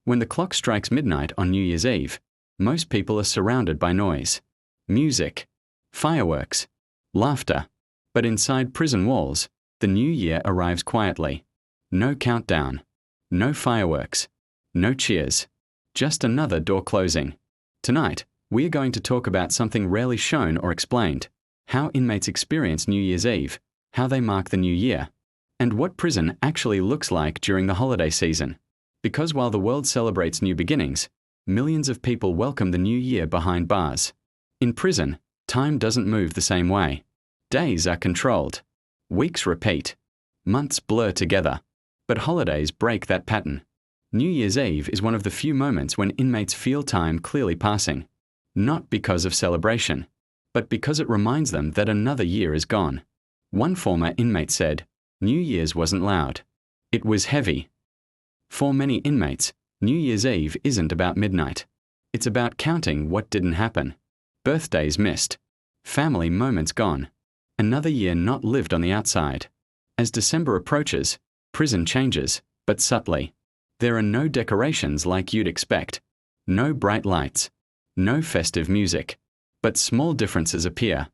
When the clock strikes midnight on New Year's Eve, most people are surrounded by noise, music, fireworks, laughter. But inside prison walls, the new year arrives quietly. No countdown, no fireworks, no cheers, just another door closing. Tonight, we are going to talk about something rarely shown or explained: how inmates experience New Year's Eve, how they mark the new year, and what prison actually looks like during the holiday season. Because while the world celebrates new beginnings, millions of people welcome the new year behind bars. In prison, time doesn't move the same way. Days are controlled. Weeks repeat. Months blur together. But holidays break that pattern. New Year's Eve is one of the few moments when inmates feel time clearly passing. Not because of celebration, but because it reminds them that another year is gone. One former inmate said, "New Year's wasn't loud. It was heavy." For many inmates, New Year's Eve isn't about midnight. It's about counting what didn't happen. Birthdays missed. Family moments gone. Another year not lived on the outside. As December approaches, prison changes, but subtly. There are no decorations like you'd expect. No bright lights. No festive music. But small differences appear.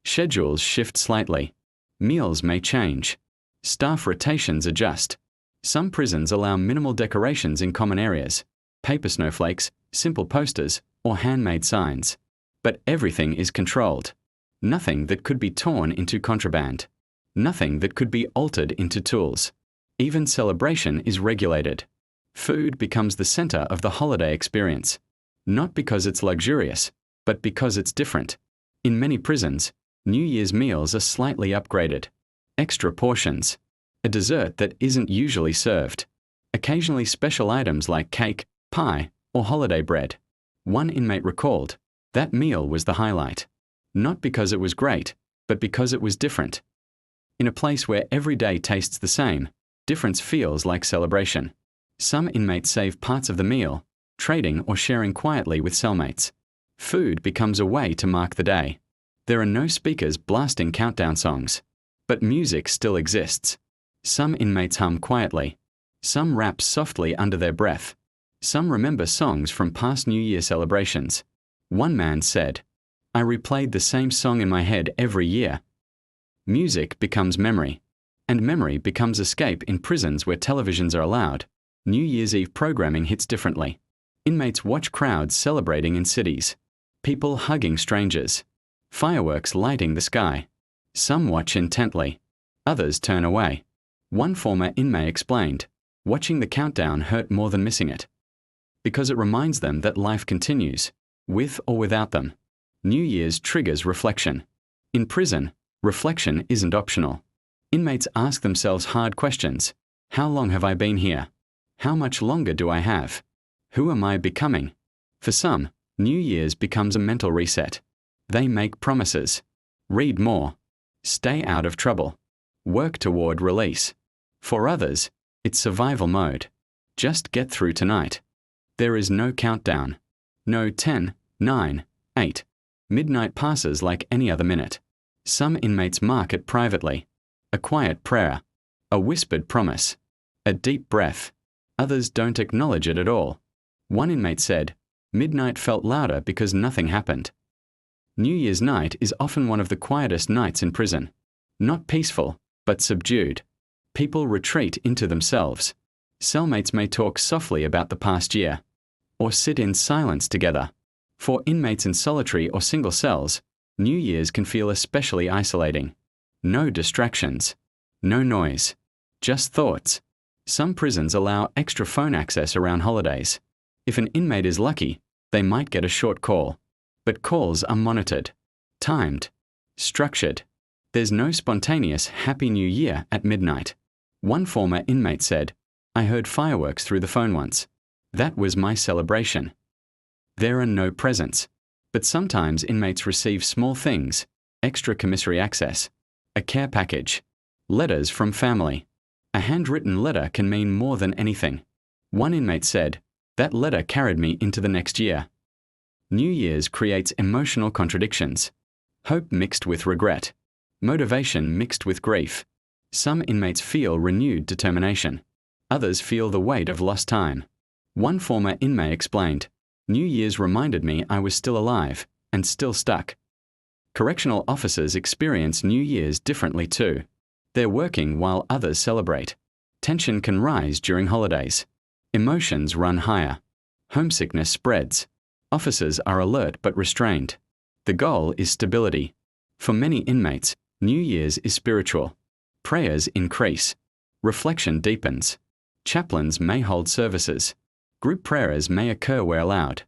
Schedules shift slightly. Meals may change. Staff rotations adjust. Some prisons allow minimal decorations in common areas, paper snowflakes, simple posters, or handmade signs. But everything is controlled. Nothing that could be torn into contraband. Nothing that could be altered into tools. Even celebration is regulated. Food becomes the center of the holiday experience. Not because it's luxurious, but because it's different. In many prisons, New Year's meals are slightly upgraded. Extra portions. A dessert that isn't usually served. Occasionally special items like cake, pie, or holiday bread. One inmate recalled, that meal was the highlight. Not because it was great, but because it was different. In a place where every day tastes the same, difference feels like celebration. Some inmates save parts of the meal, trading or sharing quietly with cellmates. Food becomes a way to mark the day. There are no speakers blasting countdown songs. But music still exists. Some inmates hum quietly. Some rap softly under their breath. Some remember songs from past New Year celebrations. One man said, "I replayed the same song in my head every year." Music becomes memory. And memory becomes escape in prisons where televisions are allowed. New Year's Eve programming hits differently. Inmates watch crowds celebrating in cities. People hugging strangers. Fireworks lighting the sky. Some watch intently. Others turn away. One former inmate explained, watching the countdown hurt more than missing it. Because it reminds them that life continues, with or without them. New Year's triggers reflection. In prison, reflection isn't optional. Inmates ask themselves hard questions. How long have I been here? How much longer do I have? Who am I becoming? For some, New Year's becomes a mental reset. They make promises. Read more. Stay out of trouble. Work toward release. For others, it's survival mode. Just get through tonight. There is no countdown. No 10, 9, 8. Midnight passes like any other minute. Some inmates mark it privately. A quiet prayer. A whispered promise. A deep breath. Others don't acknowledge it at all. One inmate said, "Midnight felt louder because nothing happened." New Year's night is often one of the quietest nights in prison. Not peaceful, but subdued. People retreat into themselves. Cellmates may talk softly about the past year, or sit in silence together. For inmates in solitary or single cells, New Year's can feel especially isolating. No distractions. No noise. Just thoughts. Some prisons allow extra phone access around holidays. If an inmate is lucky, they might get a short call. But calls are monitored, timed, structured. There's no spontaneous Happy New Year at midnight. One former inmate said, "I heard fireworks through the phone once. That was my celebration." There are no presents. But sometimes inmates receive small things: extra commissary access, a care package, letters from family. A handwritten letter can mean more than anything. One inmate said, "That letter carried me into the next year." New Year's creates emotional contradictions. Hope mixed with regret. Motivation mixed with grief. Some inmates feel renewed determination. Others feel the weight of lost time. One former inmate explained, "New Year's reminded me I was still alive and still stuck." Correctional officers experience New Year's differently too. They're working while others celebrate. Tension can rise during holidays. Emotions run higher. Homesickness spreads. Officers are alert but restrained. The goal is stability. For many inmates, New Year's is spiritual. Prayers increase. Reflection deepens. Chaplains may hold services. Group prayers may occur where allowed.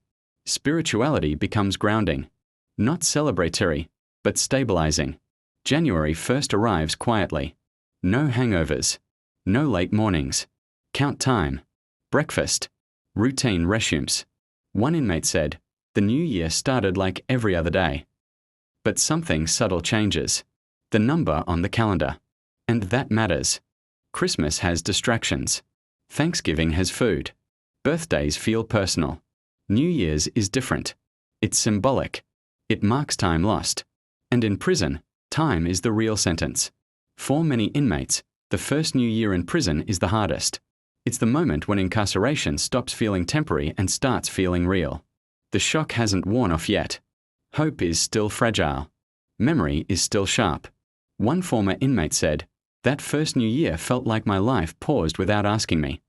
Spirituality becomes grounding. Not celebratory, but stabilizing. January 1st arrives quietly. No hangovers. No late mornings. Count time. Breakfast. Routine resumes. One inmate said, "The new year started like every other day." But something subtle changes. The number on the calendar. And that matters. Christmas has distractions. Thanksgiving has food. Birthdays feel personal. New Year's is different. It's symbolic. It marks time lost. And in prison, time is the real sentence. For many inmates, the first new year in prison is the hardest. It's the moment when incarceration stops feeling temporary and starts feeling real. The shock hasn't worn off yet. Hope is still fragile. Memory is still sharp. One former inmate said, "That first new year felt like my life paused without asking me."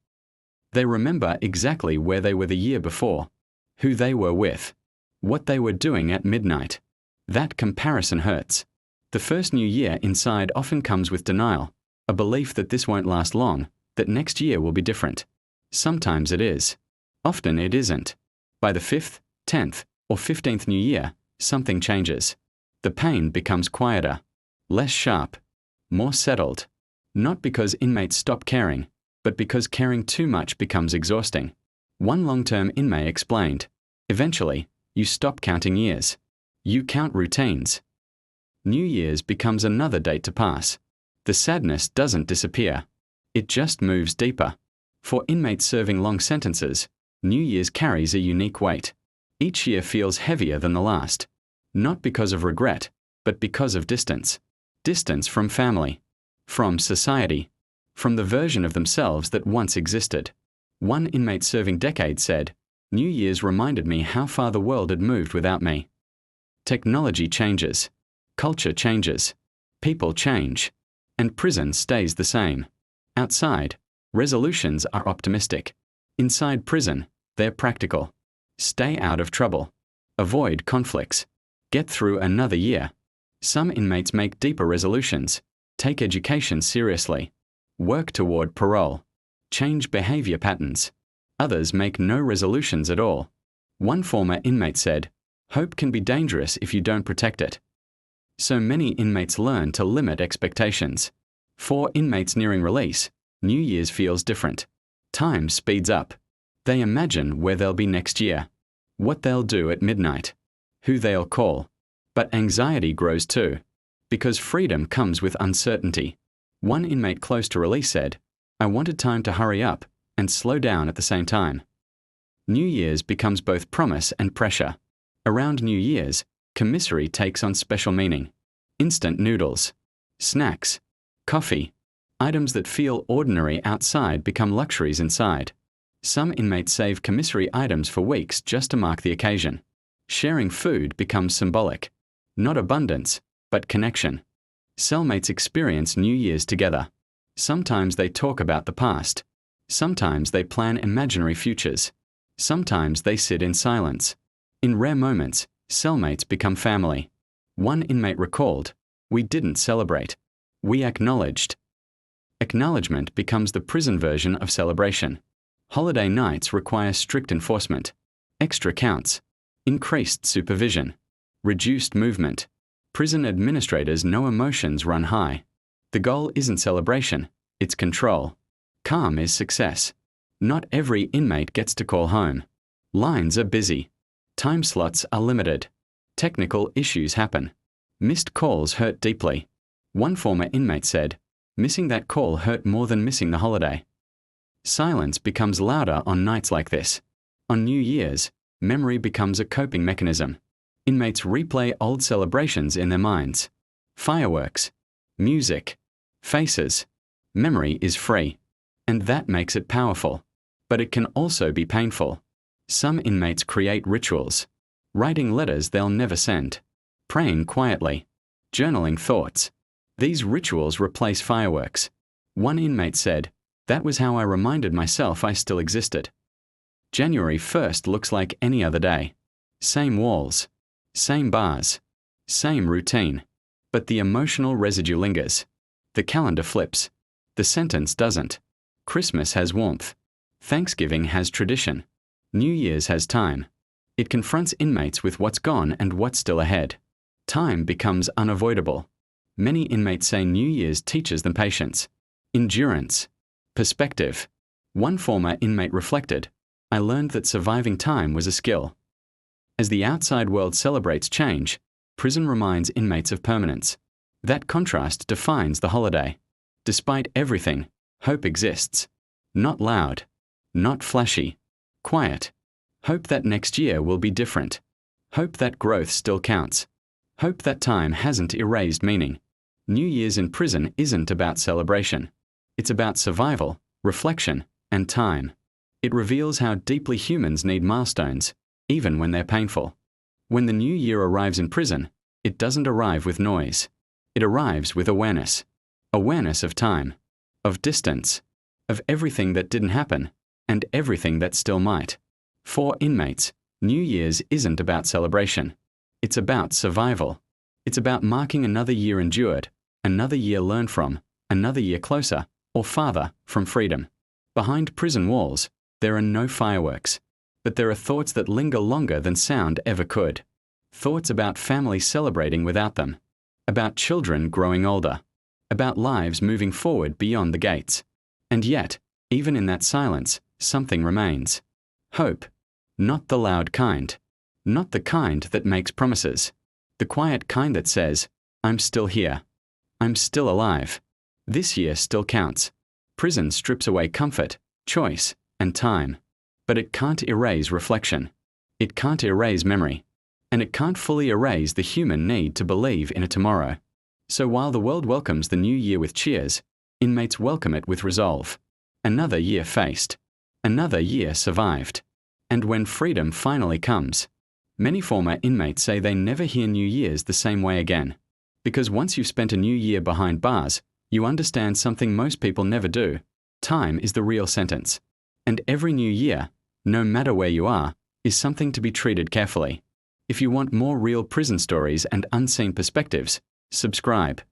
They remember exactly where they were the year before, who they were with, what they were doing at midnight. That comparison hurts. The first new year inside often comes with denial, a belief that this won't last long, that next year will be different. Sometimes it is. Often it isn't. By the 5th, 10th, or 15th new year, something changes. The pain becomes quieter, less sharp, more settled. Not because inmates stop caring, but because caring too much becomes exhausting. One long-term inmate explained, "Eventually, you stop counting years. You count routines." New Year's becomes another date to pass. The sadness doesn't disappear. It just moves deeper. For inmates serving long sentences, New Year's carries a unique weight. Each year feels heavier than the last. Not because of regret, but because of distance. Distance from family, from society, from the version of themselves that once existed. One inmate serving decades said, "New Year's reminded me how far the world had moved without me." Technology changes. Culture changes. People change. And prison stays the same. Outside, resolutions are optimistic. Inside prison, they're practical. Stay out of trouble. Avoid conflicts. Get through another year. Some inmates make deeper resolutions. Take education seriously. Work toward parole. Change behavior patterns. Others make no resolutions at all. One former inmate said, "Hope can be dangerous if you don't protect it." So many inmates learn to limit expectations. For inmates nearing release, New Year's feels different. Time speeds up. They imagine where they'll be next year, what they'll do at midnight, who they'll call. But anxiety grows too, because freedom comes with uncertainty. One inmate close to release said, "I wanted time to hurry up and slow down at the same time." New Year's becomes both promise and pressure. Around New Year's, commissary takes on special meaning. Instant noodles, snacks, coffee, items that feel ordinary outside become luxuries inside. Some inmates save commissary items for weeks just to mark the occasion. Sharing food becomes symbolic. Not abundance, but connection. Cellmates experience New Year's together. Sometimes they talk about the past. Sometimes they plan imaginary futures. Sometimes they sit in silence. In rare moments, cellmates become family. One inmate recalled, "We didn't celebrate. We acknowledged." Acknowledgement becomes the prison version of celebration. Holiday nights require strict enforcement. Extra counts. Increased supervision. Reduced movement. Prison administrators know emotions run high. The goal isn't celebration, it's control. Calm is success. Not every inmate gets to call home. Lines are busy. Time slots are limited. Technical issues happen. Missed calls hurt deeply. One former inmate said, "Missing that call hurt more than missing the holiday." Silence becomes louder on nights like this. On New Year's, memory becomes a coping mechanism. Inmates replay old celebrations in their minds. Fireworks, music, faces. Memory is free. And that makes it powerful. But it can also be painful. Some inmates create rituals, writing letters they'll never send, praying quietly, journaling thoughts. These rituals replace fireworks. One inmate said, "That was how I reminded myself I still existed." January 1st looks like any other day. Same walls, same bars, same routine. But the emotional residue lingers. The calendar flips. The sentence doesn't. Christmas has warmth. Thanksgiving has tradition. New Year's has time. It confronts inmates with what's gone and what's still ahead. Time becomes unavoidable. Many inmates say New Year's teaches them patience, endurance, perspective. One former inmate reflected, "I learned that surviving time was a skill." As the outside world celebrates change, prison reminds inmates of permanence. That contrast defines the holiday. Despite everything, hope exists. Not loud, not flashy, quiet. Hope that next year will be different. Hope that growth still counts. Hope that time hasn't erased meaning. New Year's in prison isn't about celebration. It's about survival, reflection, and time. It reveals how deeply humans need milestones, even when they're painful. When the new year arrives in prison, it doesn't arrive with noise. It arrives with awareness. Awareness of time, of distance, of everything that didn't happen, and everything that still might. For inmates, New Year's isn't about celebration. It's about survival. It's about marking another year endured, another year learned from, another year closer, or farther, from freedom. Behind prison walls, there are no fireworks, but there are thoughts that linger longer than sound ever could. Thoughts about families celebrating without them, about children growing older, about lives moving forward beyond the gates. And yet, even in that silence, something remains. Hope. Not the loud kind. Not the kind that makes promises. The quiet kind that says, "I'm still here. I'm still alive. This year still counts." Prison strips away comfort, choice, and time. But it can't erase reflection. It can't erase memory. And it can't fully erase the human need to believe in a tomorrow. So while the world welcomes the new year with cheers, inmates welcome it with resolve. Another year faced. Another year survived. And when freedom finally comes, many former inmates say they never hear New Year's the same way again. Because once you've spent a new year behind bars, you understand something most people never do. Time is the real sentence. And every new year, no matter where you are, is something to be treated carefully. If you want more real prison stories and unseen perspectives, subscribe.